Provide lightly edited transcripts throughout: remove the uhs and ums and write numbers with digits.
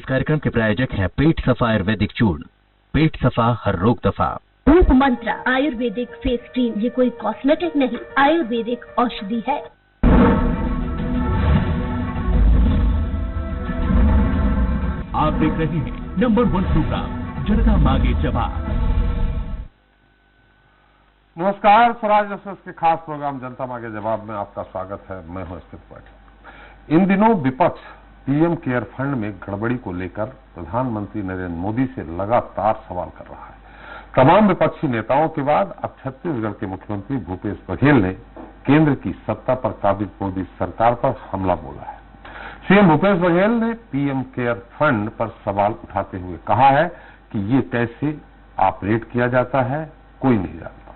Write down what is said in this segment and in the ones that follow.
इस कार्यक्रम के प्रायोजक हैं पेट सफा आयुर्वेदिक चूर्ण। पेट सफा हर रोग दफा। रूप मंत्र आयुर्वेदिक फेस क्रीम, ये कोई कॉस्मेटिक नहीं, आयुर्वेदिक औषधि है। आप देख रहे हैं नंबर 1 प्रोग्राम जनता मांगे जवाब। नमस्कार, स्वराज एक्सप्रेस के खास प्रोग्राम जनता मांगे जवाब में आपका स्वागत है। मैं हूं स्थित पाटिल। इन दिनों विपक्ष पीएम केयर फंड में गड़बड़ी को लेकर प्रधानमंत्री नरेंद्र मोदी से लगातार सवाल कर रहा है। तमाम विपक्षी नेताओं के बाद अब छत्तीसगढ़ के मुख्यमंत्री भूपेश बघेल ने केंद्र की सत्ता पर काबिज मोदी सरकार पर हमला बोला है। सीएम भूपेश बघेल ने पीएम केयर फंड पर सवाल उठाते हुए कहा है कि ये कैसे ऑपरेट किया जाता है, कोई नहीं जानता।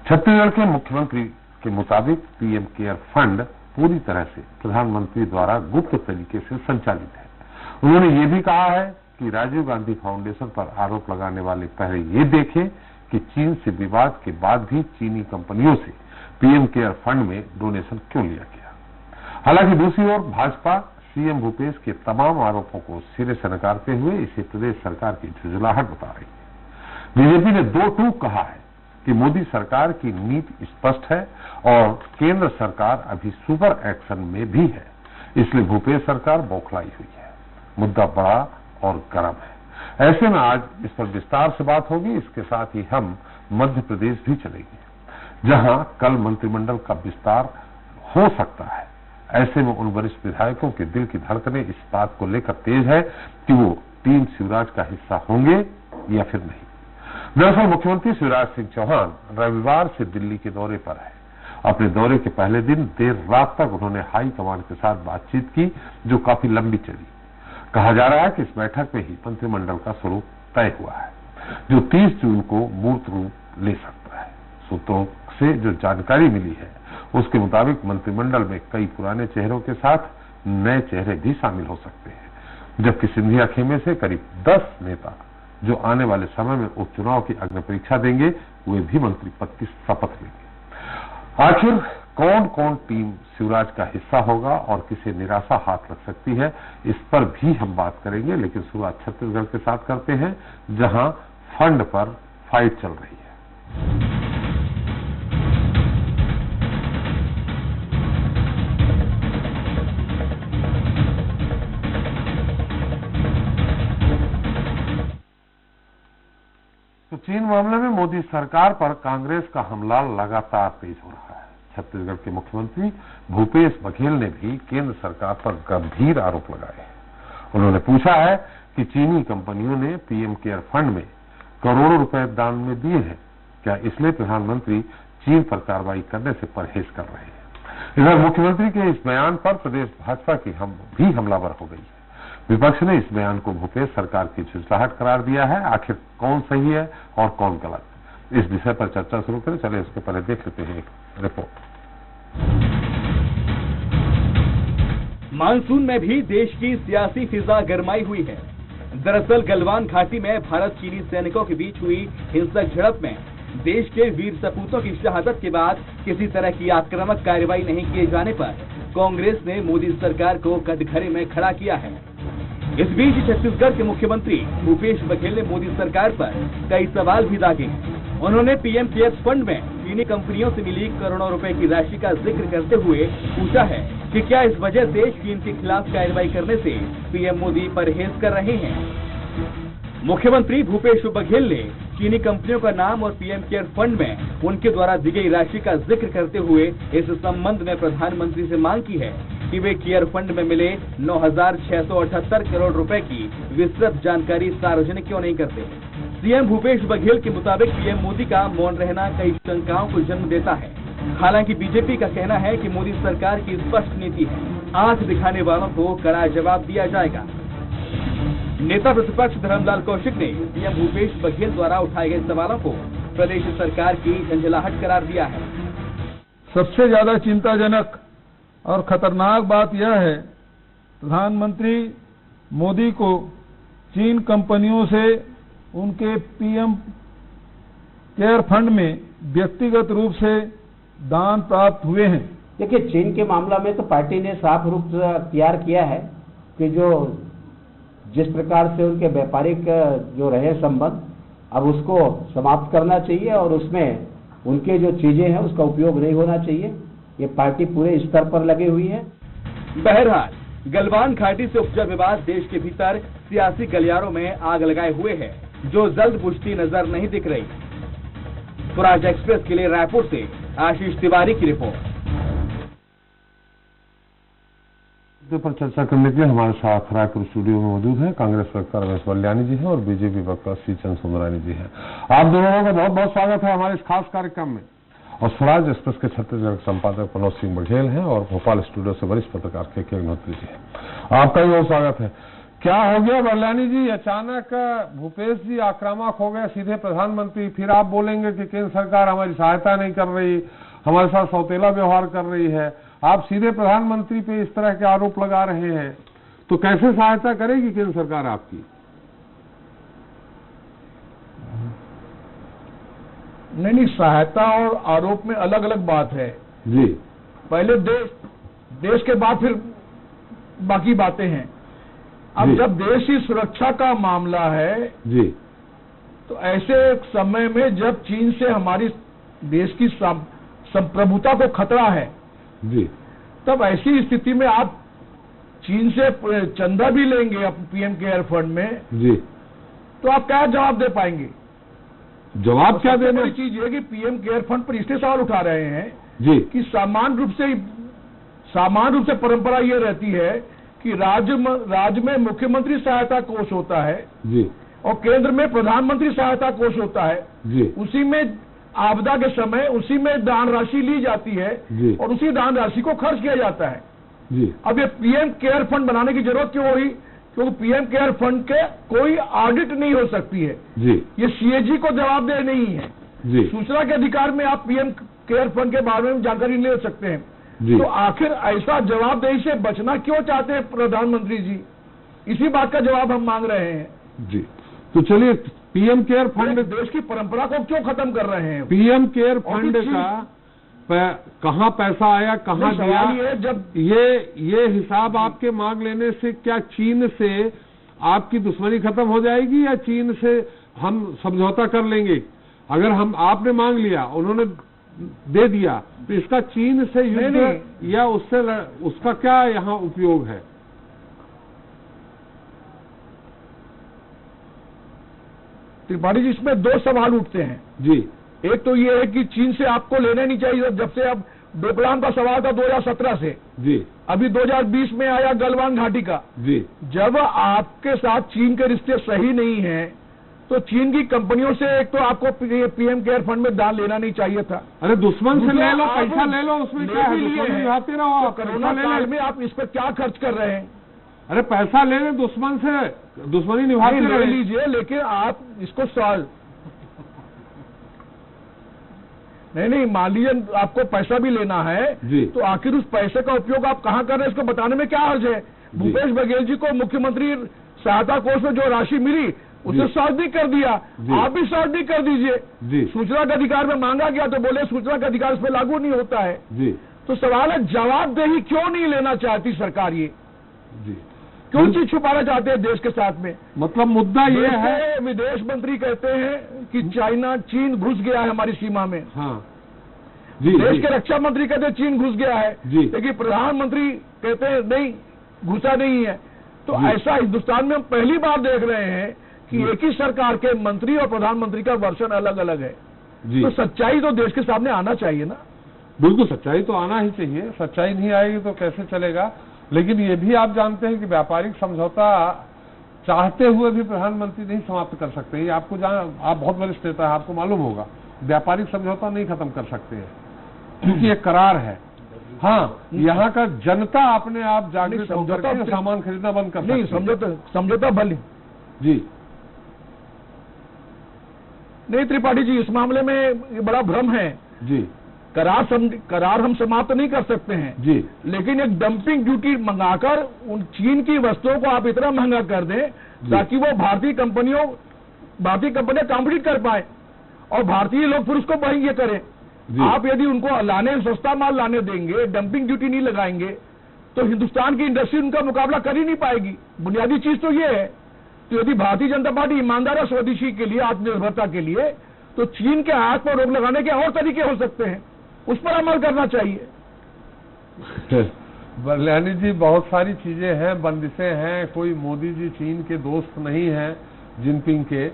छत्तीसगढ़ के मुख्यमंत्री के मुताबिक पीएम केयर फंड पूरी तरह से प्रधानमंत्री द्वारा गुप्त तरीके से संचालित है। उन्होंने ये भी कहा है कि राजीव गांधी फाउंडेशन पर आरोप लगाने वाले पहले ये देखें कि चीन से विवाद के बाद भी चीनी कंपनियों से पीएम केयर फंड में डोनेशन क्यों लिया गया। हालांकि दूसरी ओर भाजपा सीएम भूपेश के तमाम आरोपों को सिरे से नकारते हुए इसे प्रदेश सरकार की झुंझलाहट बता रही है। बीजेपी ने दो टूक कहा है कि मोदी सरकार की नीति स्पष्ट है और केंद्र सरकार अभी सुपर एक्शन में भी है, इसलिए भूपेश सरकार बौखलाई हुई है। मुद्दा बड़ा और गर्म है। ऐसे में आज इस पर विस्तार से बात होगी। इसके साथ ही हम मध्य प्रदेश भी चलेंगे, जहां कल मंत्रिमंडल का विस्तार हो सकता है। ऐसे में उन वरिष्ठ विधायकों के दिल की धड़कनें इस बात को लेकर तेज है कि वो टीम शिवराज का हिस्सा होंगे या फिर नहीं। दरअसल मुख्यमंत्री शिवराज सिंह चौहान रविवार से दिल्ली के दौरे पर है। अपने दौरे के पहले दिन देर रात तक उन्होंने हाई कमान के साथ बातचीत की, जो काफी लंबी चली। कहा जा रहा है कि इस बैठक में ही मंत्रिमंडल का स्वरूप तय हुआ है, जो 30 जून को मूर्त रूप ले सकता है। सूत्रों से जो जानकारी मिली है उसके मुताबिक मंत्रिमंडल में कई पुराने चेहरों के साथ नए चेहरे भी शामिल हो सकते हैं, जबकि सिंधिया खेमे से करीब 10 नेता जो आने वाले समय में उपचुनाव की अग्नि परीक्षा देंगे, वे भी मंत्री पद की शपथ लेंगे। आखिर कौन कौन टीम शिवराज का हिस्सा होगा और किसे निराशा हाथ लग सकती है, इस पर भी हम बात करेंगे। लेकिन शुरुआत छत्तीसगढ़ के साथ करते हैं, जहां फंड पर फाइट चल रही है। तो चीन मामले में मोदी सरकार पर कांग्रेस का हमला लगातार तेज हो रहा है। छत्तीसगढ़ के मुख्यमंत्री भूपेश बघेल ने भी केंद्र सरकार पर गंभीर आरोप लगाए हैं। उन्होंने पूछा है कि चीनी कंपनियों ने पीएम केयर फंड में करोड़ों रुपए दान में दिए हैं क्या, इसलिए प्रधानमंत्री चीन पर कार्रवाई करने से परहेज कर रहे हैं। इधर मुख्यमंत्री के इस बयान पर प्रदेश भाजपा की भी हमलावर हो गई है। विपक्ष ने इस बयान को भूपेश सरकार की झुंझलाहट करार दिया है। आखिर कौन सही है और कौन गलत, इस विषय पर चर्चा शुरू करें। चले इसके पहले देख लेते हैं एक रिपोर्ट। मानसून में भी देश की सियासी फिजा गरमाई हुई है। दरअसल गलवान घाटी में भारत चीनी सैनिकों के बीच हुई हिंसक झड़प में देश के वीर सपूतों की शहादत के बाद किसी तरह की आक्रामक कार्रवाई नहीं किए जाने पर कांग्रेस ने मोदी सरकार को कटघरे में खड़ा किया है। इस बीच छत्तीसगढ़ के मुख्यमंत्री भूपेश बघेल ने मोदी सरकार पर कई सवाल भी दागे। उन्होंने पीएम केयर्स फंड में चीनी कंपनियों से मिली करोड़ों रुपए की राशि का जिक्र करते हुए पूछा है कि क्या इस वजह से चीन के खिलाफ कार्रवाई करने से पीएम मोदी परहेज कर रहे हैं। मुख्यमंत्री भूपेश बघेल ने चीनी कंपनियों का नाम और पीएम केयर फंड में उनके द्वारा दी गई राशि का जिक्र करते हुए इस संबंध में प्रधानमंत्री से मांग की है कि वे केयर फंड में मिले 9,678 करोड़ रुपए की विस्तृत जानकारी सार्वजनिक क्यों नहीं करते। सीएम भूपेश बघेल के मुताबिक पीएम मोदी का मौन रहना कई शंकाओं को जन्म देता है। हालांकि बीजेपी का कहना है कि मोदी सरकार की स्पष्ट नीति है, आंख दिखाने वालों को कड़ा जवाब दिया जाएगा। नेता प्रतिपक्ष धर्मलाल कौशिक ने पीएम भूपेश बघेल द्वारा उठाए गए सवालों को प्रदेश सरकार की झंझलाहट करार दिया है। सबसे ज्यादा चिंताजनक और खतरनाक बात यह है, प्रधानमंत्री मोदी को चीन कंपनियों से उनके पीएम केयर फंड में व्यक्तिगत रूप से दान प्राप्त हुए हैं। देखिए, चीन के मामला में तो पार्टी ने साफ रूप से तैयार किया है कि जो जिस प्रकार से उनके व्यापारिक जो रहे संबंध, अब उसको समाप्त करना चाहिए और उसमें उनके जो चीजें हैं उसका उपयोग नहीं होना चाहिए। ये पार्टी पूरे स्तर पर लगी हुई है। बहरहाल गलवान घाटी से उपजा विवाद देश के भीतर सियासी गलियारों में आग लगाए हुए है, जो जल्द बुझती नजर नहीं दिख रही। स्वराज एक्सप्रेस के लिए रायपुर से आशीष तिवारी की रिपोर्ट। पर चर्चा करने के लिए हमारे साथ रायपुर स्टूडियो में मौजूद हैं कांग्रेस वक्ता रमेश बल्यानी जी हैं और बीजेपी वक्ता श्री चंद सुंदरानी जी हैं। आप दोनों का बहुत बहुत स्वागत है हमारे इस खास कार्यक्रम में। और स्वराज एक्सप्रेस के छत्तीसगढ़ संपादक मनोज सिंह बघेल हैं और भोपाल स्टूडियो से वरिष्ठ पत्रकार के अग्निहोत्री जी हैं। आपका भी बहुत स्वागत है। क्या हो गया बल्यानी जी, अचानक भूपेश जी आक्रामक हो गए, सीधे प्रधानमंत्री, फिर आप बोलेंगे कि केंद्र सरकार हमारी सहायता नहीं कर रही, हमारे साथ सौतेला व्यवहार कर रही है। आप सीधे प्रधानमंत्री पे इस तरह के आरोप लगा रहे हैं, तो कैसे सहायता करेगी केंद्र सरकार आपकी? नहीं, सहायता और आरोप में अलग अलग बात है जी। पहले देश के बाद फिर बाकी बातें हैं। अब जब देश की सुरक्षा का मामला है जी, तो ऐसे समय में जब चीन से हमारी देश की संप्रभुता को खतरा है जी, तब ऐसी स्थिति में आप चीन से चंदा भी लेंगे पीएम केयर फंड में जी, तो आप क्या जवाब दे पाएंगे? जवाब क्या देना? बड़ी चीज ये कि पीएम केयर फंड पर इसलिए सवाल उठा रहे हैं जी कि सामान्य रूप से परंपरा ये रहती है कि राज्य में मुख्यमंत्री सहायता कोष होता है जी, और केंद्र में प्रधानमंत्री सहायता कोष होता है जी, उसी में आपदा के समय उसी में दान राशि ली जाती है जी, और उसी दान राशि को खर्च किया जाता है जी। अब ये पीएम केयर फंड बनाने की जरूरत क्यों हुई? क्योंकि पीएम केयर फंड के कोई ऑडिट नहीं हो सकती है जी, ये सीएजी को जवाबदेह नहीं है जी, सूचना के अधिकार में आप पीएम केयर फंड के बारे में जानकारी ले सकते हैं जी। तो आखिर ऐसा जवाबदेही से बचना क्यों चाहते हैं प्रधानमंत्री जी? इसी बात का जवाब हम मांग रहे हैं जी। तो चलिए, पीएम केयर फंड, देश की परंपरा को क्यों खत्म कर रहे हैं? पीएम केयर फंड का कहाँ पैसा आया, कहाँ गया? ये जब ये हिसाब आपके मांग लेने से क्या चीन से आपकी दुश्मनी खत्म हो जाएगी या चीन से हम समझौता कर लेंगे? अगर आपने मांग लिया, उन्होंने दे दिया, तो इसका चीन से युद्ध या उसका क्या यहाँ उपयोग है? त्रिपाठी जी, इसमें दो सवाल उठते हैं जी। एक तो ये है कि चीन से आपको लेना नहीं चाहिए, जब से अब डोकलाम का सवाल था 2017 से जी, अभी 2020 में आया गलवान घाटी का जी। जब आपके साथ चीन के रिश्ते सही नहीं हैं तो चीन की कंपनियों से एक तो आपको पीएम केयर फंड में दान लेना नहीं चाहिए था। अरे दुश्मन से ले लो, पैसा ले लो, उसमें क्या है? दुश्मनी निभाते रहो आप। कोरोना काल में आप इस पर क्या खर्च कर रहे हैं? अरे पैसा ले लें दुश्मन से, दुश्मनी निभाते ले लीजिए, लेकिन आप इसको सवाल नहीं, मान लीजिए आपको पैसा भी लेना है जी, तो आखिर उस पैसे का उपयोग आप कहाँ कर रहे हैं इसको बताने में क्या हर्ज है? भूपेश बघेल जी को मुख्यमंत्री सहायता कोष में जो राशि मिली उसे सॉल्व भी कर दिया, आप भी सॉल्व भी कर दीजिए। सूचना का अधिकार में मांगा गया तो बोले सूचना का अधिकार इस पर लागू नहीं होता है जी। तो सवाल है, जवाबदेही क्यों नहीं लेना चाहती सरकार? ये जी क्यों चीज छुपाना चाहते हैं देश के साथ में? मतलब मुद्दा ये है, विदेश मंत्री कहते हैं कि चीन घुस गया है हमारी सीमा में। हाँ जी। देश के रक्षा मंत्री कहते हैं चीन घुस गया है जी, लेकिन प्रधानमंत्री कहते हैं नहीं, घुसा नहीं है। तो ऐसा हिंदुस्तान में हम पहली बार देख रहे हैं कि एक ही सरकार के मंत्री और प्रधानमंत्री का वर्षन अलग अलग है जी। तो सच्चाई तो देश के सामने आना चाहिए ना। बिल्कुल, सच्चाई तो आना ही चाहिए। सच्चाई नहीं आएगी तो कैसे चलेगा? लेकिन ये भी आप जानते हैं कि व्यापारिक समझौता चाहते हुए भी प्रधानमंत्री नहीं समाप्त कर सकते। ये आपको आप बहुत वरिष्ठ नेता है, आपको मालूम होगा, व्यापारिक समझौता नहीं खत्म कर सकते हैं क्योंकि ये करार है। हाँ, यहाँ का जनता अपने आप जागृत होकर के सामान खरीदना बंद कर सकती है। समझौता भले जी नहीं त्रिपाठी जी, इस मामले में बड़ा भ्रम है जी। करार हम समाप्त नहीं कर सकते हैं जी, लेकिन एक डंपिंग ड्यूटी मंगाकर उन चीन की वस्तुओं को आप इतना महंगा कर दें ताकि वो भारतीय कंपनियां कॉम्पिटिट कर पाए और भारतीय लोग फिर उसको वही ये करें। आप यदि उनको सस्ता माल लाने देंगे, डंपिंग ड्यूटी नहीं लगाएंगे, तो हिंदुस्तान की इंडस्ट्री उनका मुकाबला कर ही नहीं पाएगी। बुनियादी चीज तो ये है। तो यदि भारतीय जनता पार्टी ईमानदार है स्वदेशी के लिए, आत्मनिर्भरता के लिए, तो चीन के हाथ पर रोक लगाने के और तरीके हो सकते हैं, उस पर अमल करना चाहिए। बरलानी जी, बहुत सारी चीजें हैं, बंदिशें हैं, कोई मोदी जी चीन के दोस्त नहीं हैं, जिनपिंग के,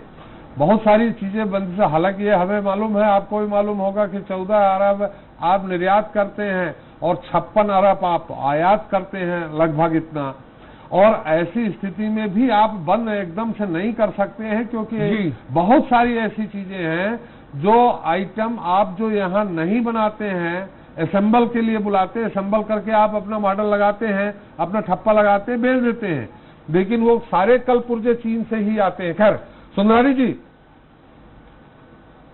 बहुत सारी चीजें बंदिशें। हालांकि ये हमें मालूम है, आपको भी मालूम होगा कि 14 अरब आप निर्यात करते हैं और 56 अरब आप आयात करते हैं, लगभग इतना। और ऐसी स्थिति में भी आप बंद एकदम से नहीं कर सकते हैं, क्योंकि बहुत सारी ऐसी चीजें हैं जो आइटम आप जो यहाँ नहीं बनाते हैं, असेंबल के लिए बुलाते हैं, असेंबल करके आप अपना मॉडल लगाते हैं, अपना ठप्पा लगाते हैं, बेच देते हैं, लेकिन वो सारे कल पुर्जे चीन से ही आते हैं। खैर सुंदरानी जी,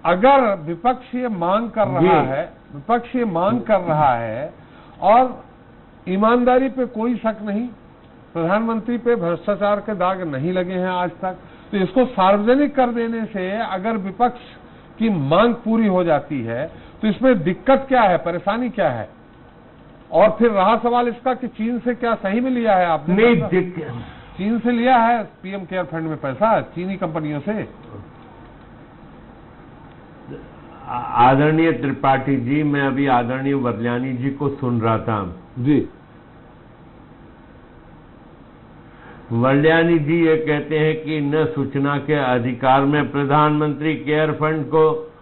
अगर विपक्ष ये मांग कर रहा है, विपक्ष ये मांग कर रहा है, और ईमानदारी पे कोई शक नहीं, प्रधानमंत्री पे भ्रष्टाचार के दाग नहीं लगे हैं आज तक, तो इसको सार्वजनिक कर देने से अगर विपक्ष की मांग पूरी हो जाती है तो इसमें दिक्कत क्या है, परेशानी क्या है? और फिर रहा सवाल इसका कि चीन से क्या सही में लिया है आपने? नहीं, चीन से लिया है पीएम केयर फंड में पैसा, चीनी कंपनियों से। आदरणीय त्रिपाठी जी, मैं अभी आदरणीय वर्ल्यानी जी को सुन रहा था जी। वर्ल्यानी जी ये कहते हैं कि न सूचना के अधिकार में प्रधानमंत्री केयर फंड को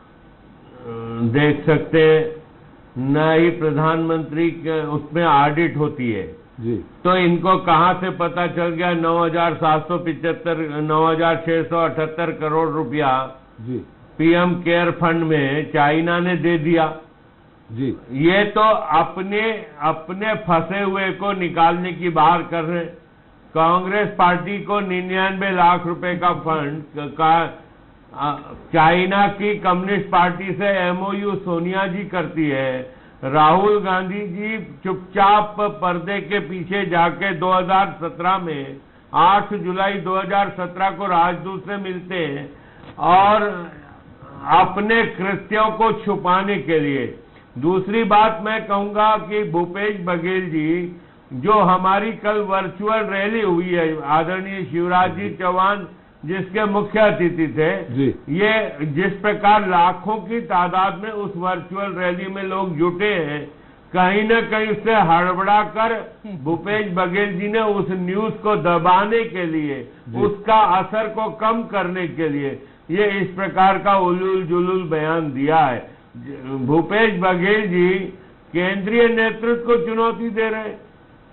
देख सकते हैं, न ही प्रधानमंत्री के उसमें ऑडिट होती है जी। तो इनको कहां से पता चल गया 9,678 करोड़ रुपया जी पीएम केयर फंड में चाइना ने दे दिया जी। ये तो अपने फंसे हुए को निकालने की बाहर कर रहे हैं। कांग्रेस पार्टी को 99 लाख रुपए का फंड का चाइना की कम्युनिस्ट पार्टी से एमओयू सोनिया जी करती है। राहुल गांधी जी चुपचाप पर्दे के पीछे जाके 2017 में 8 जुलाई 2017 को राजदूत से मिलते हैं और अपने कृत्यों को छुपाने के लिए। दूसरी बात मैं कहूंगा कि भूपेश बघेल जी, जो हमारी कल वर्चुअल रैली हुई है, आदरणीय शिवराज जी चौहान जिसके मुख्य अतिथि थे, ये जिस प्रकार लाखों की तादाद में उस वर्चुअल रैली में लोग जुटे हैं, कहीं न कहीं उससे हड़बड़ा कर भूपेश बघेल जी ने उस न्यूज को दबाने के लिए, उसका असर को कम करने के लिए ये इस प्रकार का उलूल जुलूल बयान दिया है। भूपेश बघेल जी केंद्रीय नेतृत्व को चुनौती दे रहे हैं।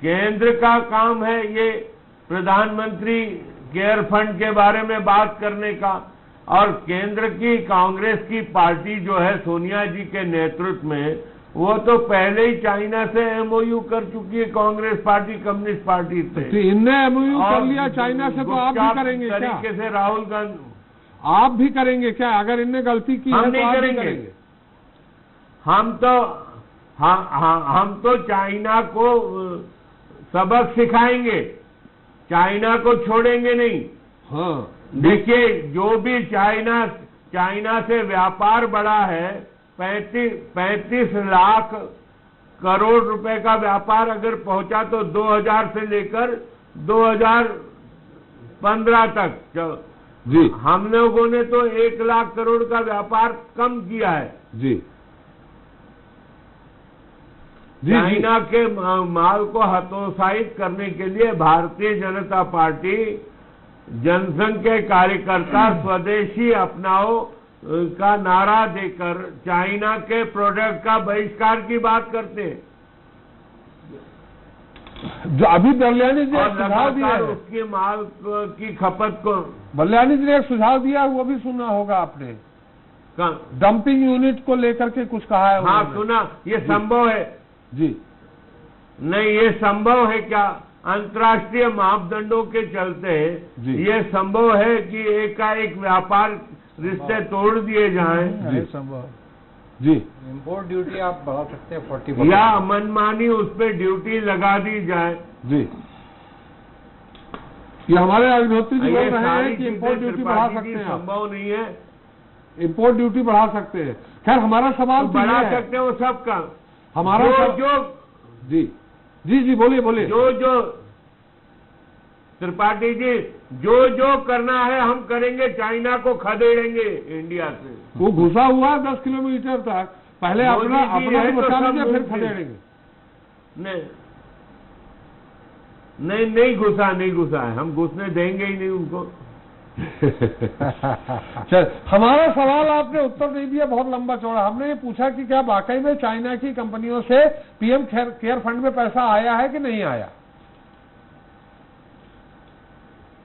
केंद्र का काम है ये प्रधानमंत्री केयर फंड के बारे में बात करने का, और केंद्र की कांग्रेस की पार्टी जो है सोनिया जी के नेतृत्व में, वो तो पहले ही चाइना से एमओयू कर चुकी है कांग्रेस पार्टी कम्युनिस्ट पार्टी से। तो इनने एमओयू कर लिया चाइना से, तो आप भी करेंगे क्या? तरीके से राहुल गांधी आप भी करेंगे क्या? अगर इनने गलती की हम है नहीं तो आप भी करेंगे। हम तो चाइना को सबक सिखाएंगे, चाइना को छोड़ेंगे नहीं। हाँ, देखिए, जो भी चाइना से व्यापार बढ़ा है, 35 लाख करोड़ रुपए का व्यापार अगर पहुंचा तो 2000 से लेकर 2015 तक जी, हम लोगों ने तो 1 लाख करोड़ का व्यापार कम किया है। जी चाइना के माल को हतोत्साहित करने के लिए भारतीय जनता पार्टी जनसंघ के कार्यकर्ता स्वदेशी अपनाओ का नारा देकर चाइना के प्रोडक्ट का बहिष्कार की बात करते हैं। जो अभी बरलानी जी और एक सुझाव दिया है, उसके माल की खपत को बरलानी जी ने एक सुझाव दिया, वो भी सुना होगा आपने, डंपिंग यूनिट को लेकर के कुछ कहा है। हाँ, सुना। ये संभव है जी? नहीं, ये संभव है क्या? अंतर्राष्ट्रीय मापदंडों के चलते ये संभव है कि एकाएक व्यापार रिश्ते तोड़ दिए जाएं? संभव जी। इम्पोर्ट ड्यूटी आप बढ़ा सकते हैं 40%, या मनमानी उस पर ड्यूटी लगा दी जाए जी। ये हमारे अग्निहोत्री जी बोल रहे हैं कि इम्पोर्ट ड्यूटी बढ़ा सकते हैं। संभव नहीं है, इम्पोर्ट ड्यूटी बढ़ा सकते हैं। खैर, हमारा सवाल बढ़ा सकते हैं वो सबका। हमारा जो जी जी बोलिए बोलिए। जो त्रिपाठी जी, जो करना है हम करेंगे, चाइना को खदेड़ेंगे इंडिया से। वो घुसा हुआ है 10 किलोमीटर तक, पहले अपना तो बचा लीजिए, फिर खदेड़ेंगे। नहीं घुसा है, हम घुसने देंगे ही नहीं उनको। चल, हमारा सवाल आपने उत्तर नहीं दिया, बहुत लंबा चौड़ा। हमने ये पूछा कि क्या वाकई में चाइना की कंपनियों से पीएम केयर फंड में पैसा आया है कि नहीं आया।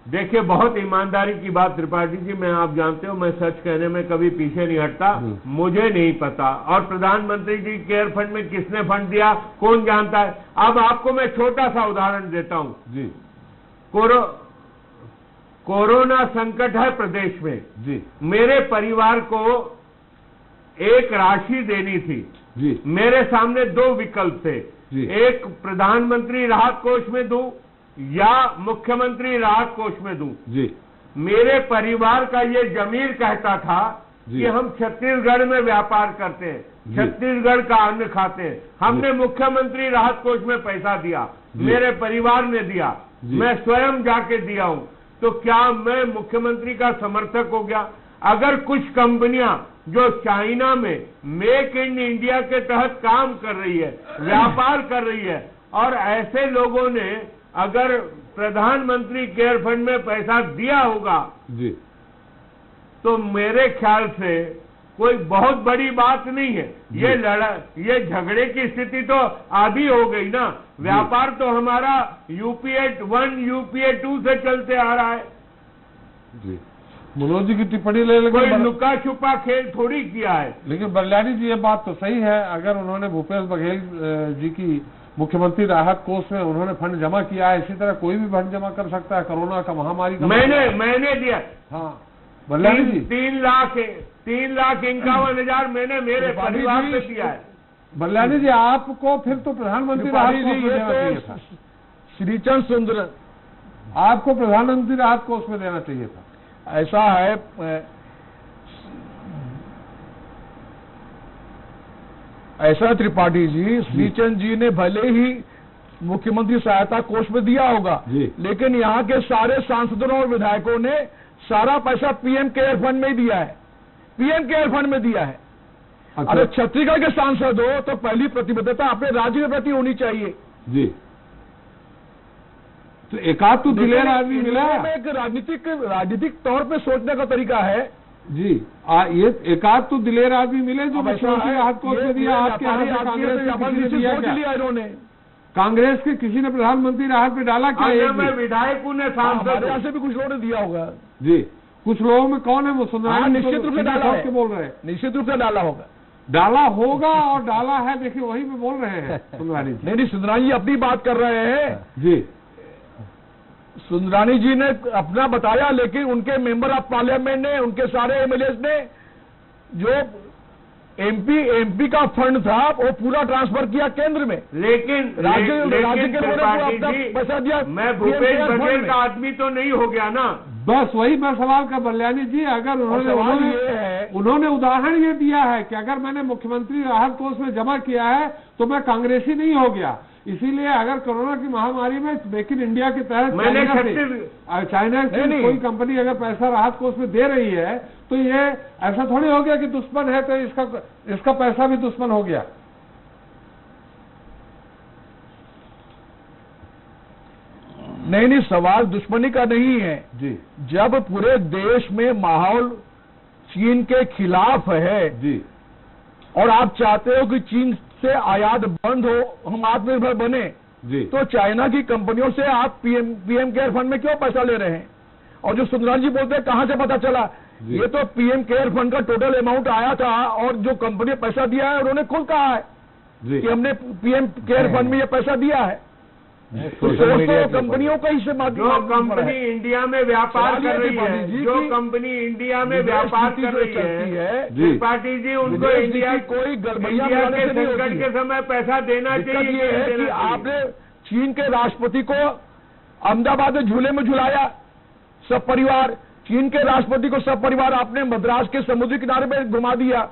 देखिए, बहुत ईमानदारी की बात त्रिपाठी जी, मैं आप जानते हो मैं सच कहने में कभी पीछे नहीं हटता। मुझे नहीं पता, और प्रधानमंत्री जी केयर फंड में किसने फंड दिया कौन जानता है। अब आपको मैं छोटा सा उदाहरण देता हूं जी। कोरोना संकट है प्रदेश में जी। मेरे परिवार को एक राशि देनी थी जी। मेरे सामने 2 विकल्प थे जी। एक प्रधानमंत्री राहत कोष में दूं या मुख्यमंत्री राहत कोष में दूं। जी। मेरे परिवार का ये जमीर कहता था कि हम छत्तीसगढ़ में व्यापार करते हैं, छत्तीसगढ़ का अन्न खाते हैं, हमने मुख्यमंत्री राहत कोष में पैसा दिया, मेरे परिवार ने दिया, मैं स्वयं जाके दिया हूं, तो क्या मैं मुख्यमंत्री का समर्थक हो गया। अगर कुछ कंपनियां जो चाइना में मेक इन इंडिया के तहत काम कर रही है, व्यापार कर रही है, और ऐसे लोगों ने अगर प्रधानमंत्री केयर फंड में पैसा दिया होगा जी, तो मेरे ख्याल से कोई बहुत बड़ी बात नहीं है। ये झगड़े की स्थिति तो आधी हो गई ना। व्यापार तो हमारा यूपीए 1 यूपीए 2 से चलते आ रहा है जी। मनोज जी की टिप्पणी ले लेंगे। कोई लुका छुपा खेल थोड़ी किया है। लेकिन बरलानी जी, ये बात तो सही है, अगर उन्होंने भूपेश बघेल जी की मुख्यमंत्री राहत कोष में उन्होंने फंड जमा किया है, इसी तरह कोई भी फंड जमा कर सकता है। कोरोना का महामारी का मैंने दिया। हाँ बरलानी जी, 3,51,000 मैंने मेरे परिवार में दिया है। बरलानी जी, आपको फिर तो प्रधानमंत्री राहत कोष में देना चाहिए था। श्रीचंद सुंदर, आपको प्रधानमंत्री राहत कोष में देना चाहिए था। ऐसा है, ऐसा त्रिपाठी जी, श्रीचंद जी ने भले ही मुख्यमंत्री सहायता कोष में दिया होगा, लेकिन यहाँ के सारे सांसदों और विधायकों ने सारा पैसा पीएम केयर फंड में ही दिया है, पीएम केयर फंड में दिया है। अच्छा। अरे छत्तीसगढ़ के सांसद हो तो पहली प्रतिबद्धता अपने राज्य के प्रति होनी चाहिए जी। तो एकाध तो दिलेर आदमी मिला। एक राजनीतिक तौर पे सोचने का तरीका है जी। ये एकाध तो दिलेर आदमी मिले जो मुख्यमंत्री राहत कोष में दिया। आपके यहाँ कांग्रेस के किसी ने प्रधानमंत्री राहत में डाला क्या? मैं विधायकों ने, सांसद से भी कुछ लोगों ने दिया होगा जी। कुछ लोगों में कौन है वो सुंदरानी? निश्चित रूप से डाला है, बोल रहे हैं निश्चित रूप से डाला होगा, डाला होगा और डाला है। देखिए वही पे बोल रहे हैं सुंदरानी जी। नहीं, सुंदरानी जी अपनी बात कर रहे हैं जी। सुंदरानी जी ने अपना बताया, लेकिन उनके मेंबर ऑफ पार्लियामेंट ने, उनके सारे एमएलए ने जो एमपी का फंड था वो पूरा ट्रांसफर किया केंद्र में। लेकिन राज्य के लोगों ने अपना पैसा दिया। मैं भूपेश बघेल का आदमी तो नहीं हो गया ना। बस वही मैं सवाल का बरलानी जी, अगर उन्होंने उदाहरण ये दिया है कि अगर मैंने मुख्यमंत्री राहत कोष में जमा किया है तो मैं कांग्रेसी नहीं हो गया। इसीलिए अगर कोरोना की महामारी में मेक इन इंडिया के तहत चाइना से कोई कंपनी अगर पैसा राहत कोष में दे रही है तो ये ऐसा थोड़ी हो गया कि दुश्मन है तो इसका पैसा भी दुश्मन हो गया। नहीं, सवाल दुश्मनी का नहीं है जी। जब पूरे देश में माहौल चीन के खिलाफ है जी, और आप चाहते हो कि चीन से आयात बंद हो, हम आत्मनिर्भर बने जी, तो चाइना की कंपनियों से आप पीएम केयर फंड में क्यों पैसा ले रहे हैं? और जो सुंदरानी जी बोलते हैं कहां से पता चला? ये तो पीएम केयर फंड का टोटल अमाउंट आया था और जो कंपनी पैसा दिया है उन्होंने खुद कहा है कि हमने पीएम केयर फंड में ये पैसा दिया है। तो कंपनियों का हिस्से जो कंपनी इंडिया में व्यापार कर रही है, जो कंपनी इंडिया में व्यापार कर रही है त्रिपाठी जी, उनको इंडिया के संकट के समय पैसा देना चाहिए कि आपने चीन के राष्ट्रपति को अहमदाबाद में झूले में झुलाया सब परिवार, चीन के राष्ट्रपति को सब परिवार आपने मद्रास के समुद्री किनारे पे घुमा दिया।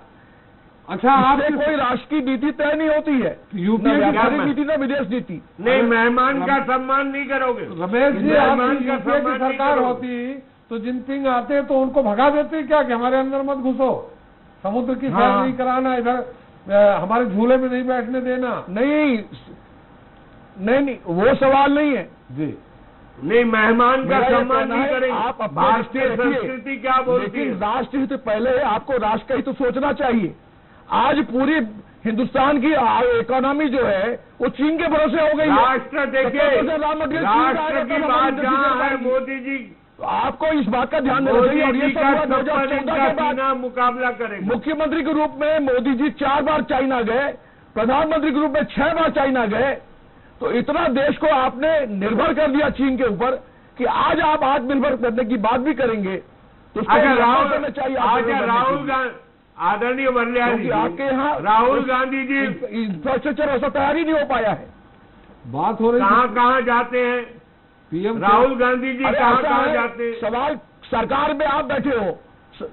अच्छा, आपसे कोई राष्ट्र की नीति तय नहीं होती है, यूपीए की व्यापारिक नीति ना विदेश नीति। नहीं, मेहमान का सम्मान नहीं करोगे रमेश जी, मेहमान आपकी का यूपीए की सम्मान नहीं सरकार करोगे। होती तो जिनपिंग आते तो उनको भगा देते क्या कि हमारे अंदर मत घुसो, समुद्र की सैर नहीं कराना, इधर हमारे झूले में नहीं बैठने देना। नहीं, वो सवाल नहीं है जी। नहीं, मेहमान का सम्मान नहीं करेंगे। आप अपनी भारतीय दृष्टि रखिए। संस्कृति क्या बोलती लेकिन है? राष्ट्र हित पहले है, आपको राष्ट्र का ही तो सोचना चाहिए। आज पूरी हिंदुस्तान की इकोनॉमी जो है वो चीन के भरोसे हो गई है। राष्ट्र देखिए, 70% रॉ मटेरियल चीन का राष्ट्र आएगा, की तब बात हमारी जहाँ है, आएगी। मोदी जी तो आपको इस बात का ध्यान देना चाहिए। और मोदी ये जी सब का हुआ 56 2014 के बाद। का मुकाबला करेंगे। मुख्यमंत्री के रूप में मोदी जी 4 बार चाइना गए, प्रधानमंत्री के रूप में 6 बार चाइना गए। तो इतना देश को आपने निर्भर कर दिया चीन के ऊपर कि आज आप आत्मनिर्भर करने की बात भी करेंगे तो उसको अच्छा, राहुल करना चाहिए। राहुल गांधी, आदरणीय वरलियारी जी, आपके यहाँ राहुल गांधी जी इंफ्रास्ट्रक्चर ऐसा तैयार ही नहीं हो पाया है। बात हो रही कहाँ जाते हैं पीएम राहुल गांधी जी? अरे कहाँ ऐसा है, जाते हैं? सवाल सरकार में आप बैठे हो,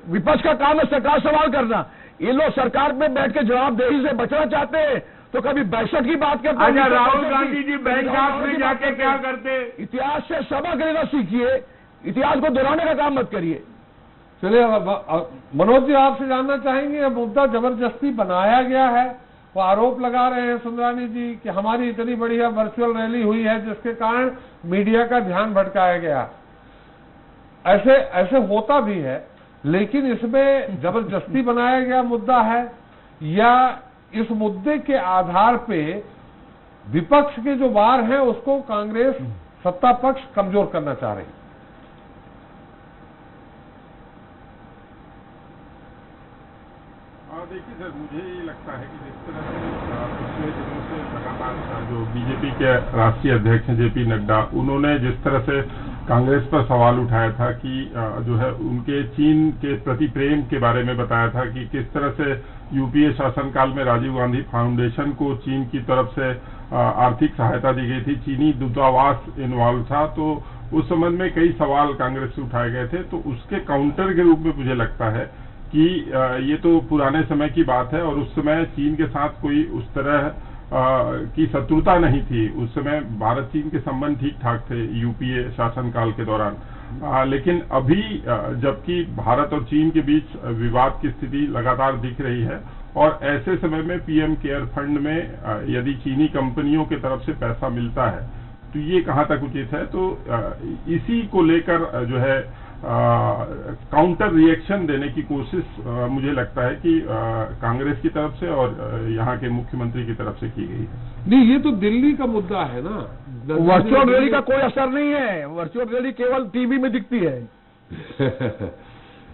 विपक्ष का काम है सरकार सवाल करना। ये लोग सरकार में बैठ के जवाबदेही से बचना चाहते हैं तो कभी 62 की बात करते हैं। अच्छा, राहुल गांधी जी बैंकॉक में जाके क्या करते हैं? इतिहास से सबक लेना सीखिए, इतिहास को दोहराने का काम मत करिए। चलिए, मनोज जी आपसे जानना चाहेंगे, यह मुद्दा जबरदस्ती बनाया गया है। वो आरोप लगा रहे हैं सुंदरानी जी कि हमारी इतनी बढ़िया वर्चुअल रैली हुई है जिसके कारण मीडिया का ध्यान भटकाया गया। ऐसे होता भी है, लेकिन इसमें जबरदस्ती बनाया गया मुद्दा है या इस मुद्दे के आधार पे विपक्ष के जो वार हैं उसको कांग्रेस सत्ता पक्ष कमजोर करना चाह रही है? देखिए सर, मुझे ये लगता है कि जिस तरह से पिछले दिनों से लगातार जो बीजेपी के राष्ट्रीय अध्यक्ष हैं जेपी नड्डा, उन्होंने जिस तरह से कांग्रेस पर सवाल उठाया था कि जो है उनके चीन के प्रति प्रेम के बारे में बताया था कि किस तरह से यूपीए शासनकाल में राजीव गांधी फाउंडेशन को चीन की तरफ से आर्थिक सहायता दी गई थी, चीनी दूतावास इन्वॉल्व था, तो उस संबंध में कई सवाल कांग्रेस से उठाए गए थे। तो उसके काउंटर के रूप में मुझे लगता है कि ये तो पुराने समय की बात है और उस समय चीन के साथ कोई उस तरह की शत्रुता नहीं थी। उस समय भारत चीन के संबंध ठीक ठाक थे यूपीए शासनकाल के दौरान। लेकिन अभी जबकि भारत और चीन के बीच विवाद की स्थिति लगातार दिख रही है और ऐसे समय में पीएम केयर फंड में यदि चीनी कंपनियों की तरफ से पैसा मिलता है तो ये कहाँ तक उचित है। तो इसी को लेकर जो है काउंटर रिएक्शन देने की कोशिश मुझे लगता है कि कांग्रेस की तरफ से और यहाँ के मुख्यमंत्री की तरफ से की गई है। नहीं, ये तो दिल्ली का मुद्दा है ना। वर्चुअल रैली का कोई असर नहीं है, वर्चुअल रैली केवल टीवी में दिखती है।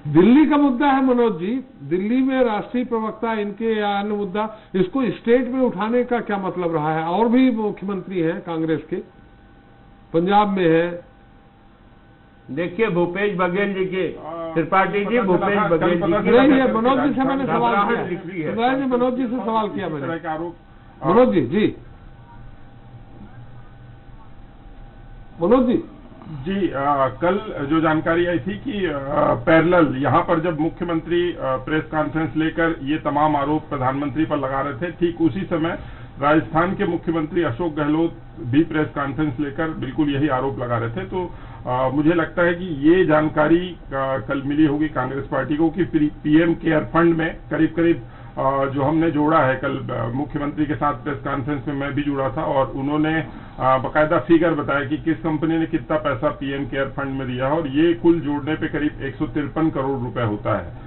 दिल्ली का मुद्दा है मनोज जी, दिल्ली में राष्ट्रीय प्रवक्ता इनके या अन्य मुद्दा, इसको स्टेट में उठाने का क्या मतलब रहा है? और भी मुख्यमंत्री हैं कांग्रेस के, पंजाब में है। देखिए भूपेश बघेल जी के, त्रिपाठी जी, भूपेश बघेल जी नहीं है। मनोज जी से मैंने सवाल किया, मनोज जी से सवाल किया मैंने। मनोज जी मनोज जी कल जो जानकारी आई थी कि पैरेलल यहाँ पर जब मुख्यमंत्री प्रेस कॉन्फ्रेंस लेकर ये तमाम आरोप प्रधानमंत्री पर लगा रहे थे, ठीक उसी समय राजस्थान के मुख्यमंत्री अशोक गहलोत भी प्रेस कॉन्फ्रेंस लेकर बिल्कुल यही आरोप लगा रहे थे। तो मुझे लगता है कि ये जानकारी कल मिली होगी कांग्रेस पार्टी को कि पीएम केयर फंड में करीब करीब जो हमने जोड़ा है, कल मुख्यमंत्री के साथ प्रेस कॉन्फ्रेंस में मैं भी जुड़ा था और उन्होंने बाकायदा फिगर बताया कि किस कंपनी ने कितना पैसा पीएम केयर फंड में दिया है और ये कुल जोड़ने पे करीब 153 करोड़ रुपए होता है।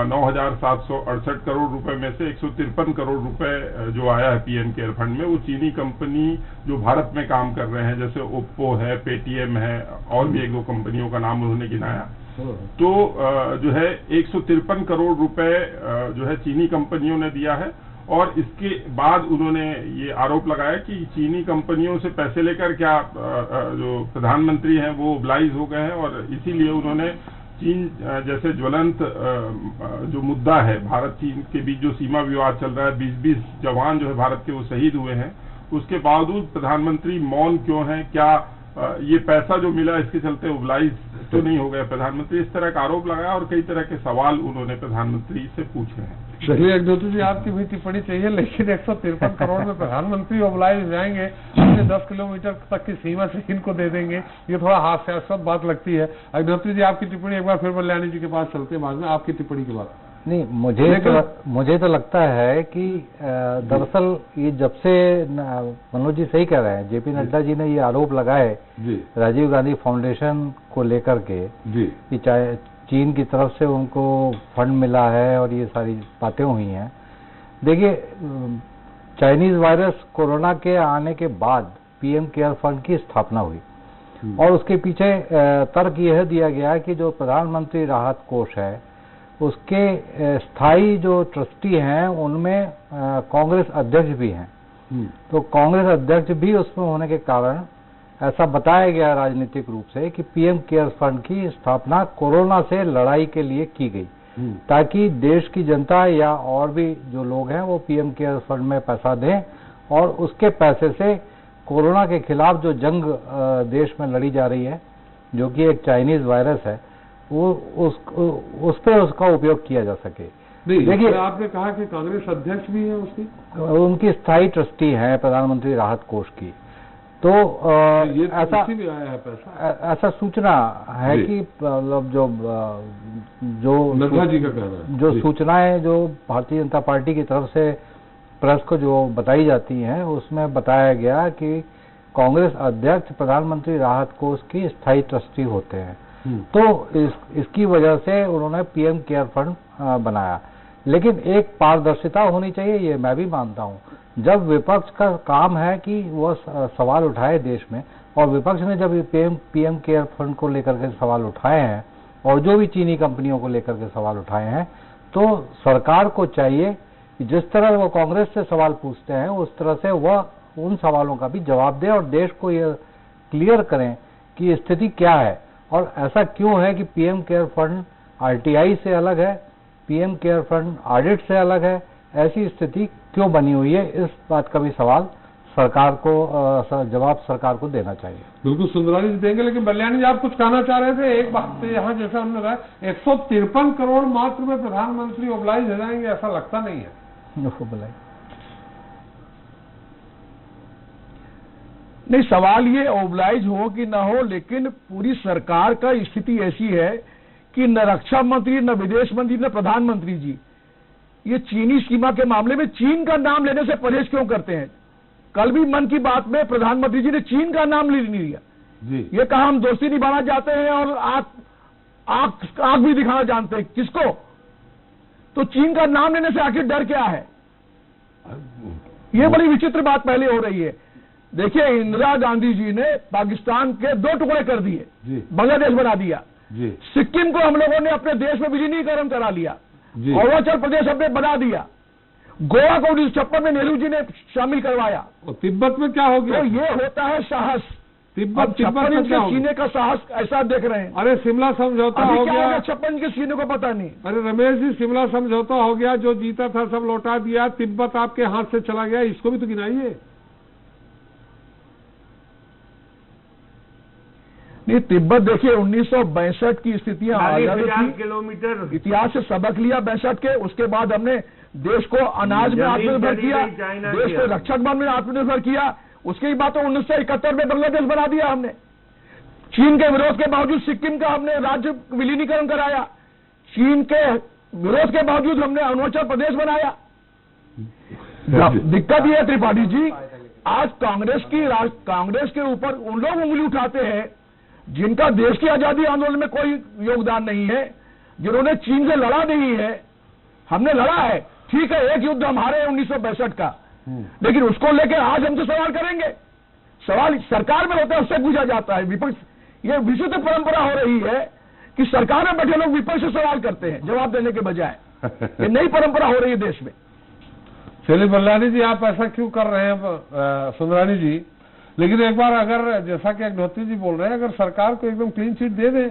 9,768 करोड़ रुपए में से 153 करोड़ रुपए जो आया है पीएम केयर फंड में, वो चीनी कंपनी जो भारत में काम कर रहे हैं जैसे ओप्पो है, पेटीएम है और भी एक दो कंपनियों का नाम उन्होंने गिनाया। तो जो है 153 करोड़ रुपए जो है चीनी कंपनियों ने दिया है और इसके बाद उन्होंने ये आरोप लगाया कि चीनी कंपनियों से पैसे लेकर क्या जो प्रधानमंत्री हैं वो ओब्लाइज हो गए हैं और इसीलिए उन्होंने चीन जैसे ज्वलंत जो मुद्दा है, भारत चीन के बीच जो सीमा विवाद चल रहा है, 20-20 जवान जो है भारत के वो शहीद हुए हैं, उसके बावजूद प्रधानमंत्री मौन क्यों हैं? क्या ये पैसा जो मिला इसके चलते ओब्लाइज तो नहीं हो गया प्रधानमंत्री, इस तरह का आरोप लगाया और कई तरह के सवाल उन्होंने प्रधानमंत्री से पूछे हैं। चलिए अग्निहोत्री जी, आपकी भी टिप्पणी चाहिए, लेकिन 153 करोड़ में प्रधानमंत्री मोबिलाइज जाएंगे, अपने 10 किलोमीटर तक की सीमा से इनको दे देंगे, ये थोड़ा हास्यास्पद बात लगती है। अग्निहोत्री जी, आपकी टिप्पणी एक बार फिर बल्याणी जी के पास चलते हैं, बाद में आपकी टिप्पणी के बाद। नहीं, मुझे तो लगता है कि दरअसल ये जब से मनोज जी सही कह रहे हैं, जेपी नड्डा जी ने ये आरोप लगाए राजीव गांधी फाउंडेशन को लेकर के कि चाहे चीन की तरफ से उनको फंड मिला है और ये सारी बातें हुई हैं। देखिए, चाइनीज वायरस कोरोना के आने के बाद पीएम केयर फंड की स्थापना हुई और उसके पीछे तर्क यह दिया गया कि जो प्रधानमंत्री राहत कोष है उसके स्थायी जो ट्रस्टी हैं उनमें कांग्रेस अध्यक्ष भी हैं। तो कांग्रेस अध्यक्ष भी उसमें होने के कारण ऐसा बताया गया राजनीतिक रूप से कि पीएम केयर फंड की स्थापना कोरोना से लड़ाई के लिए की गई, ताकि देश की जनता या और भी जो लोग हैं वो पीएम केयर फंड में पैसा दें और उसके पैसे से कोरोना के खिलाफ जो जंग देश में लड़ी जा रही है, जो कि एक चाइनीज वायरस है, वो उस पर उसका उपयोग किया जा सके। देखिए, आपने कहा कि कांग्रेस अध्यक्ष भी है उसकी, उनकी स्थायी ट्रस्टी है प्रधानमंत्री राहत कोष की। तो ये ऐसा भी आया है पैसा, ऐसा सूचना है कि मतलब जो नड्डा जी का कहना है, जो सूचनाएं जो भारतीय जनता पार्टी की तरफ से प्रेस को जो बताई जाती हैं उसमें बताया गया कि कांग्रेस अध्यक्ष प्रधानमंत्री राहत कोष की स्थायी ट्रस्टी होते हैं। तो इसकी वजह से उन्होंने पीएम केयर फंड बनाया, लेकिन एक पारदर्शिता होनी चाहिए, ये मैं भी मानता हूँ। जब विपक्ष का काम है कि वो सवाल उठाए देश में, और विपक्ष ने जब पीएम केयर फंड को लेकर के सवाल उठाए हैं और जो भी चीनी कंपनियों को लेकर के सवाल उठाए हैं, तो सरकार को चाहिए कि जिस तरह वो कांग्रेस से सवाल पूछते हैं उस तरह से वह उन सवालों का भी जवाब दे और देश को ये क्लियर करें कि स्थिति क्या है और ऐसा क्यों है कि पीएम केयर फंड आरटीआई से अलग है, पीएम केयर फंड ऑडिट से अलग है, ऐसी स्थिति क्यों बनी हुई है। इस बात का भी सवाल सरकार को जवाब सरकार को देना चाहिए। बिल्कुल सुंदरानी जी देंगे, लेकिन बल्याणी जी आप कुछ कहना चाह रहे थे। एक बात तो यहाँ जैसा हमने कहा 153 करोड़ मात्र में प्रधानमंत्री मोबिलाइज हो जाएंगे, ऐसा लगता नहीं है। नहीं, सवाल ये ओबलाइज हो कि ना हो, लेकिन पूरी सरकार का स्थिति ऐसी है कि न रक्षा मंत्री, न विदेश मंत्री, न प्रधानमंत्री जी ये चीनी सीमा के मामले में चीन का नाम लेने से परहेज क्यों करते हैं। कल भी मन की बात में प्रधानमंत्री जी ने चीन का नाम नहीं लिया जी। ये कहा हम दोस्ती निभाना चाहते हैं और आग भी दिखाना जानते हैं। किसको? तो चीन का नाम लेने से आखिर डर क्या है? ये बड़ी विचित्र बात पहले हो रही है। देखिए, इंदिरा गांधी जी ने पाकिस्तान के 2 टुकड़े कर दिए, बांग्लादेश बना दिया, सिक्किम को हम लोगों ने अपने देश में विलीनीकरण करा लिया, अरुणाचल प्रदेश हमने बना दिया, गोवा को 1956 में नेहरू जी ने शामिल करवाया। और तिब्बत में क्या हो गया? तो ये होता है साहस। तिब्बत में क्या सीने का साहस ऐसा देख रहे हैं। अरे सिमला समझौता हो गया, 56 के सीने को पता नहीं। अरे रमेश जी, सिमला समझौता हो गया, जो जीता था सब लौटा दिया, तिब्बत आपके हाथ से चला गया, इसको भी तो गिनाइए। नहीं, तिब्बत देखिए 1962 की स्थितियां 40,000 किलोमीटर इतिहास से सबक लिया 62 के। उसके बाद हमने देश को अनाज में आत्मनिर्भर किया, देश को रक्षक बल में आत्मनिर्भर किया। उसके बाद तो 1971 में बांग्लादेश बना दिया हमने। चीन के विरोध के बावजूद सिक्किम का हमने राज्य विलीनीकरण कराया, चीन के विरोध के बावजूद हमने अरुणाचल प्रदेश बनाया। दिक्कत यह है त्रिपाठी जी, आज कांग्रेस के ऊपर उन लोग उंगली उठाते हैं जिनका देश की आजादी आंदोलन में कोई योगदान नहीं है, जिन्होंने चीन से लड़ा नहीं है। हमने लड़ा है, ठीक है, एक युद्ध हम हारे 1962 का, लेकिन उसको लेकर आज हमसे सवाल करेंगे। सवाल सरकार में होता है, उससे पूछा जाता है। विपक्ष, ये विचित्र परंपरा हो रही है कि सरकार में बैठे लोग विपक्ष से सवाल करते हैं जवाब देने के बजाय। ये नई परंपरा हो रही है देश में। चलिए बल्लानी जी, आप ऐसा क्यों कर रहे हैं सुंदरानी जी? लेकिन एक बार अगर जैसा कि अग्निहोत्री जी बोल रहे हैं, अगर सरकार को एकदम क्लीन चिट दे दे,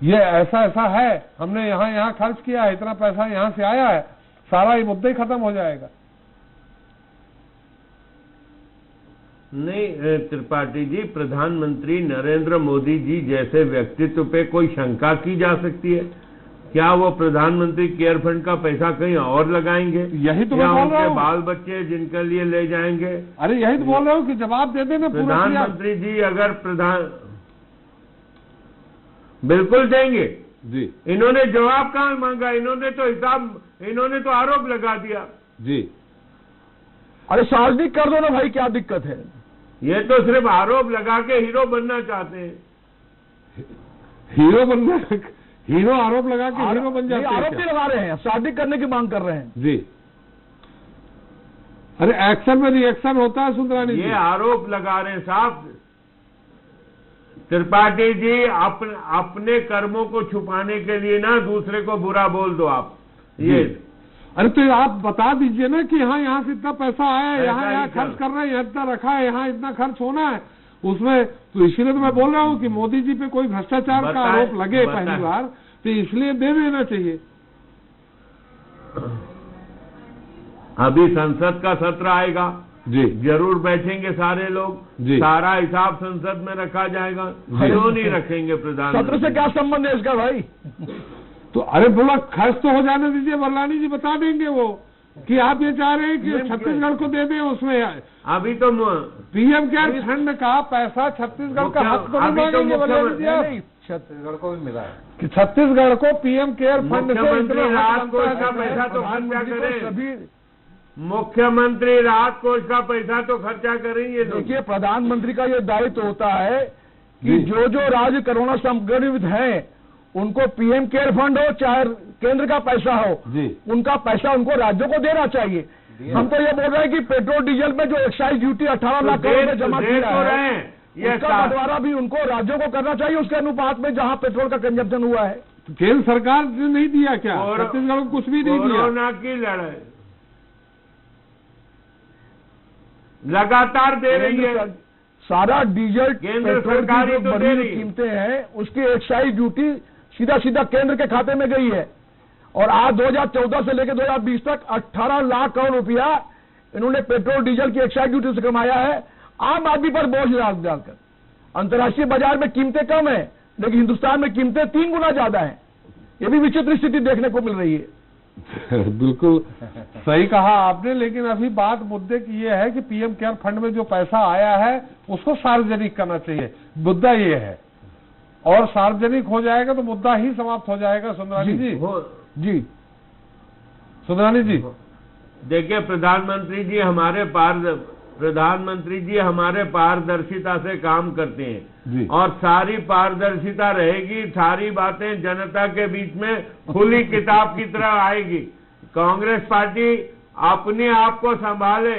ये ऐसा है, हमने यहाँ खर्च किया है, इतना पैसा यहाँ से आया है, सारा ये मुद्दा ही खत्म हो जाएगा। नहीं त्रिपाठी जी, प्रधानमंत्री नरेंद्र मोदी जी जैसे व्यक्तित्व पे कोई शंका की जा सकती है? क्या वो प्रधानमंत्री केयर फंड का पैसा कहीं और लगाएंगे? यही तो मैं बोल रहा हूँ। बाल बच्चे जिनके लिए ले जाएंगे? अरे यही तो बोल रहा हूँ कि जवाब दे देना। प्रधानमंत्री जी अगर बिल्कुल देंगे जी। इन्होंने जवाब कहाँ मांगा? इन्होंने तो आरोप लगा दिया जी। अरे सार्वजनिक कर दो ना भाई, क्या दिक्कत है? ये तो सिर्फ आरोप लगा के हीरो बनना चाहते हैं। हीरो बनना, हीरो आरोप लगा के हीरो बन जाते हैं। आरोप नहीं लगा रहे हैं, सार्वजनिक करने की मांग कर रहे हैं जी। अरे एक्शन में रिएक्शन होता है सुंदरानी जी। ये आरोप लगा रहे हैं साहब। त्रिपाठी जी अपने कर्मों को छुपाने के लिए ना दूसरे को बुरा बोल दो आप। ये अरे तो आप बता दीजिए ना कि यहाँ से इतना पैसा आया है, यहाँ खर्च कर रहे हैं, यहाँ इतना रखा है, यहाँ इतना खर्च होना है उसमें। तो इसीलिए तो मैं बोल रहा हूँ कि मोदी जी पे कोई भ्रष्टाचार का आरोप लगे पहली बार, तो इसलिए दे देना चाहिए। अभी संसद का सत्र आएगा जी, जरूर बैठेंगे सारे लोग जी। सारा हिसाब संसद में रखा जाएगा। क्यों नहीं रखेंगे प्रधानमंत्री? सत्र से क्या संबंध है इसका भाई? तो अरे बोला खर्च तो हो जाने दीजिए, वर्लानी जी बता देंगे वो कि आप ये चाह रहे हैं कि छत्तीसगढ़ को दे दें। उसमें अभी तो पीएम केयर फंड का पैसा छत्तीसगढ़ का हक तो नहीं मांगेंगे वर्लानी जी आप? छत्तीसगढ़ को भी मिला है कि छत्तीसगढ़ को पीएम केयर फंड से मुख्यमंत्री राहत कोष का पैसा तो खर्चा करें। मुख्यमंत्री राहत कोष का पैसा तो खर्चा करेंगे। देखिए प्रधानमंत्री का ये दायित्व होता है कि जो जो राज्य कोरोना संक्रमित हैं उनको पीएम केयर फंड हो चाहे केंद्र का पैसा हो, उनका पैसा उनको राज्यों को देना चाहिए। हम तो ये बोल रहे हैं कि पेट्रोल डीजल में जो एक्साइज ड्यूटी 18 लाख करोड़ में जमा किया है उसका बंटवारा भी उनको राज्यों को करना चाहिए उसके अनुपात में जहां पेट्रोल का कंजप्शन हुआ है। केंद्र सरकार ने नहीं दिया क्या? छत्तीसगढ़ को कुछ भी नहीं दिया। कोरोना की लड़ाई लगातार दे रही है। सारा डीजल केंद्र सरकार की जो तो दे रही कीमतें हैं उसकी एक्साइज ड्यूटी सीधा सीधा केंद्र के खाते में गई है। और आज 2014 से लेकर 2020 तक 18 लाख करोड़ रुपया इन्होंने पेट्रोल डीजल की एक्साइज ड्यूटी से कमाया है आम आदमी पर बोझ डालकर। अंतर्राष्ट्रीय बाजार में कीमतें कम है लेकिन हिंदुस्तान में कीमतें 3 गुना ज्यादा हैं। ये भी विचित्र स्थिति देखने को मिल रही है। बिल्कुल सही कहा आपने, लेकिन अभी बात मुद्दे की ये है कि पीएम केयर फंड में जो पैसा आया है उसको सार्वजनिक करना चाहिए। मुद्दा ये है और सार्वजनिक हो जाएगा तो मुद्दा ही समाप्त हो जाएगा। सुंदरानी जी सुंदरानी जी देखिए प्रधानमंत्री जी हमारे पारदर्शिता से काम करते हैं और सारी पारदर्शिता रहेगी। सारी बातें जनता के बीच में खुली किताब की तरह आएगी। कांग्रेस पार्टी अपने आप को संभाले,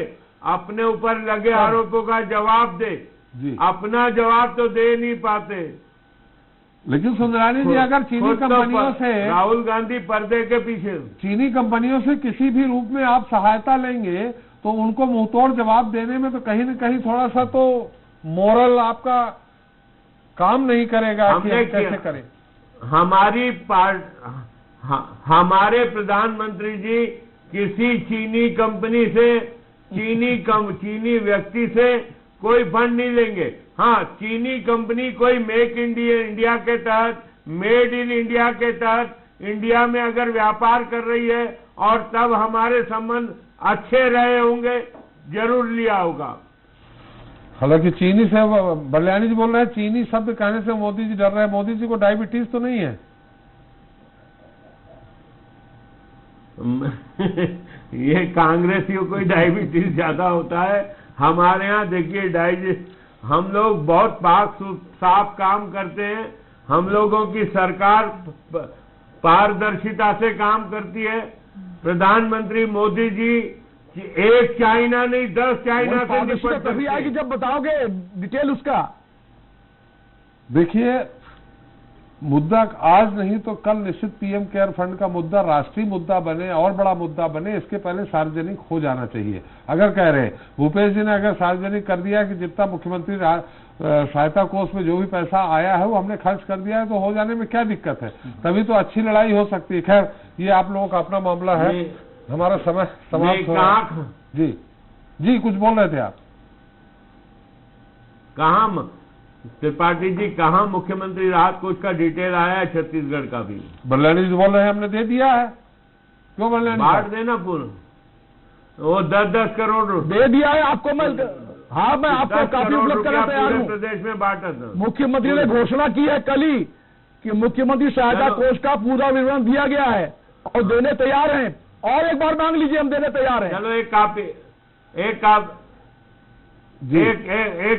अपने ऊपर लगे आरोपों का जवाब दे। अपना जवाब तो दे नहीं पाते। लेकिन सुंदरानी जी अगर चीनी कंपनियों से राहुल गांधी पर्दे के पीछे चीनी कंपनियों से किसी भी रूप में आप सहायता लेंगे तो उनको मुंहतोड़ जवाब देने में तो कहीं न कहीं थोड़ा सा तो मोरल आपका काम नहीं करेगा कि हम कैसे करें। हमारे प्रधानमंत्री जी किसी चीनी कंपनी से चीनी व्यक्ति से कोई फंड नहीं लेंगे। हाँ, चीनी कंपनी कोई मेक इंडिया के तहत, मेड इन इंडिया के तहत इंडिया में अगर व्यापार कर रही है और तब हमारे संबंध अच्छे रहे होंगे, जरूर लिया होगा। हालांकि चीनी से बल्यानी जी बोल रहे हैं चीनी शब्द कहने से मोदी जी डर रहे हैं। मोदी जी को डायबिटीज तो नहीं है? ये कांग्रेसियों को डायबिटीज ज्यादा होता है। हमारे यहाँ देखिए हम लोग बहुत पाक साफ काम करते हैं। हम लोगों की सरकार पारदर्शिता से काम करती है। प्रधानमंत्री मोदी जी एक चाइना नहीं 10 चाइना से निपट तभी आएगी जब बताओगे डिटेल उसका। देखिए मुद्दा आज नहीं तो कल निश्चित पीएम केयर फंड का मुद्दा राष्ट्रीय मुद्दा बने और बड़ा मुद्दा बने, इसके पहले सार्वजनिक हो जाना चाहिए। अगर कह रहे हैं भूपेश जी ने अगर सार्वजनिक कर दिया कि जितना मुख्यमंत्री सहायता कोष में जो भी पैसा आया है वो हमने खर्च कर दिया है तो हो जाने में क्या दिक्कत है? तभी तो अच्छी लड़ाई हो सकती है। खैर ये आप लोगों का अपना मामला है। हमारा समय समाप्त हो रहा है। जी कुछ बोल रहे थे आप? कहाँ त्रिपाठी जी, कहाँ मुख्यमंत्री राहत कोष का डिटेल आया है? छत्तीसगढ़ का भी बरलानी जी बोल रहे हैं हमने दे दिया है। क्यों बरलानी? बांट देना पूरा, वो 10-10 करोड़ दे दिया है आपको। मैं हाँ, मैं आपको काफी उपलब्ध करना तैयार हूँ। प्रदेश में बांटा था। मुख्यमंत्री ने घोषणा की है कल ही कि मुख्यमंत्री सहायता कोष का पूरा विवरण दिया गया है और देने तैयार हैं। और एक बार मांग लीजिए, हम देने तैयार हैं। चलो एक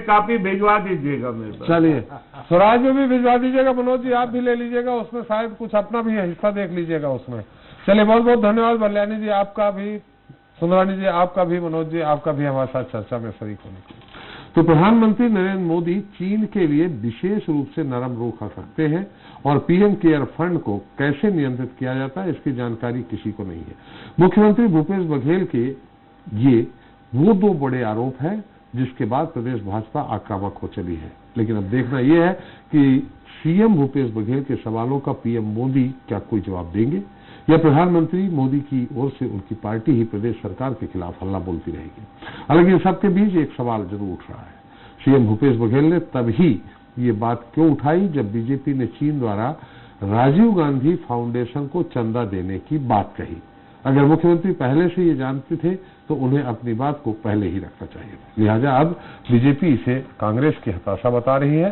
कापी भिजवा दीजिएगा मेरे पास। चलिए, स्वराज में भी भिजवा दीजिएगा। मनोज जी आप भी ले लीजिएगा, उसमें शायद कुछ अपना भी हिस्सा देख लीजिएगा उसमें। चलिए, बहुत बहुत धन्यवाद बरलानी जी आपका भी, सुंदरानी जी आपका भी, मनोज जी आपका भी हमारे साथ चर्चा में शरीक होने के लिए। तो प्रधानमंत्री नरेंद्र मोदी चीन के लिए विशेष रूप से नरम रुख रखते हैं और पीएम केयर फंड को कैसे नियंत्रित किया जाता है इसकी जानकारी किसी को नहीं है। मुख्यमंत्री भूपेश बघेल के ये वो दो बड़े आरोप हैं जिसके बाद प्रदेश भाजपा आक्रामक हो चली है। लेकिन अब देखना यह है कि सीएम भूपेश बघेल के सवालों का पीएम मोदी क्या कोई जवाब देंगे या प्रधानमंत्री मोदी की ओर से उनकी पार्टी ही प्रदेश सरकार के खिलाफ हल्ला बोलती रहेगी। हालांकि इन सबके बीच एक सवाल जरूर उठ रहा है। सीएम भूपेश बघेल ने तभी ये बात क्यों उठाई जब बीजेपी ने चीन द्वारा राजीव गांधी फाउंडेशन को चंदा देने की बात कही। अगर मुख्यमंत्री पहले से ये जानते थे तो उन्हें अपनी बात को पहले ही रखना चाहिए। लिहाजा अब बीजेपी इसे कांग्रेस की हताशा बता रही है।